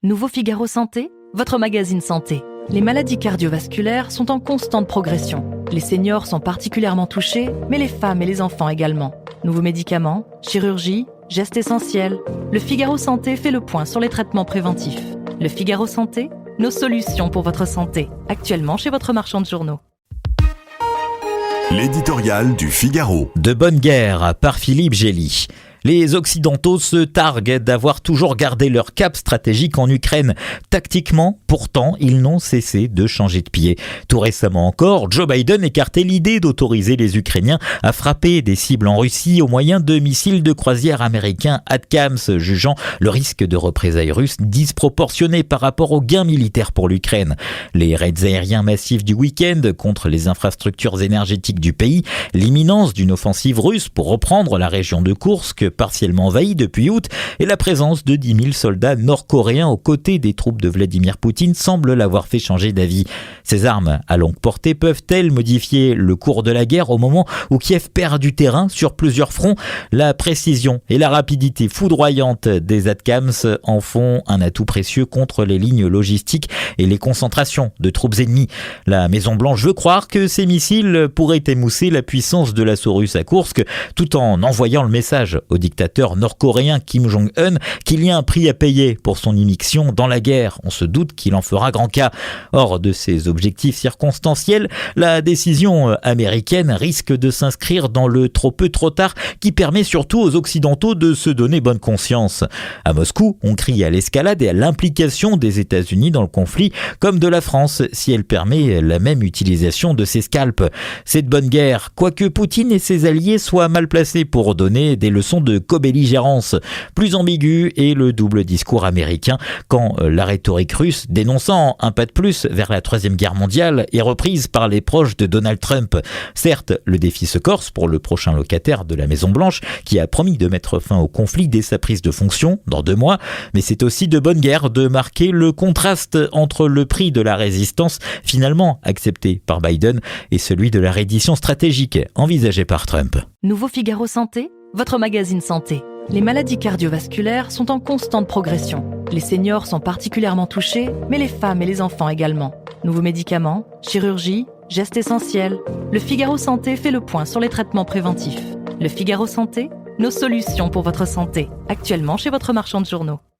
Nouveau Figaro Santé, votre magazine santé. Les maladies cardiovasculaires sont en constante progression. Les seniors sont particulièrement touchés, mais les femmes et les enfants également. Nouveaux médicaments, chirurgie, gestes essentiels. Le Figaro Santé fait le point sur les traitements préventifs. Le Figaro Santé, nos solutions pour votre santé. Actuellement chez votre marchand de journaux. L'éditorial du Figaro. De bonne guerre par Philippe Gély. Les Occidentaux se targuent d'avoir toujours gardé leur cap stratégique en Ukraine. Tactiquement, pourtant, ils n'ont cessé de changer de pied. Tout récemment encore, Joe Biden écartait l'idée d'autoriser les Ukrainiens à frapper des cibles en Russie au moyen de missiles de croisière américains ATACMS, jugeant le risque de représailles russes disproportionné par rapport aux gains militaires pour l'Ukraine. Les raids aériens massifs du week-end contre les infrastructures énergétiques du pays, l'imminence d'une offensive russe pour reprendre la région de Koursk, partiellement envahie depuis août, et la présence de 10 000 soldats nord-coréens aux côtés des troupes de Vladimir Poutine semble l'avoir fait changer d'avis. Ces armes à longue portée peuvent-elles modifier le cours de la guerre au moment où Kiev perd du terrain sur plusieurs fronts? La précision et la rapidité foudroyante des ATACMS en font un atout précieux contre les lignes logistiques et les concentrations de troupes ennemies. La Maison-Blanche veut croire que ces missiles pourraient émousser la puissance de l'assaut russe à Koursk, tout en envoyant le message au dictateur nord-coréen Kim Jong-un qu'il y a un prix à payer pour son immixtion dans la guerre. On se doute qu'il en fera grand cas. Hors de ces objectifs circonstanciels, la décision américaine risque de s'inscrire dans le trop peu trop tard qui permet surtout aux Occidentaux de se donner bonne conscience. À Moscou, on crie à l'escalade et à l'implication des États-Unis dans le conflit, comme de la France, si elle permet la même utilisation de ses scalps. C'est de bonne guerre, quoique Poutine et ses alliés soient mal placés pour donner des leçons de co-belligérance. Plus ambigu est le double discours américain quand la rhétorique russe dénonçant un pas de plus vers la Troisième Guerre mondiale est reprise par les proches de Donald Trump. Certes, le défi se corse pour le prochain locataire de la Maison-Blanche qui a promis de mettre fin au conflit dès sa prise de fonction dans 2 mois, mais c'est aussi de bonne guerre de marquer le contraste entre le prix de la résistance finalement accepté par Biden et celui de la reddition stratégique envisagée par Trump. Nouveau Figaro Santé, votre magazine santé. Les maladies cardiovasculaires sont en constante progression. Les seniors sont particulièrement touchés, mais les femmes et les enfants également. Nouveaux médicaments, chirurgie, gestes essentiels. Le Figaro Santé fait le point sur les traitements préventifs. Le Figaro Santé, nos solutions pour votre santé. Actuellement chez votre marchand de journaux.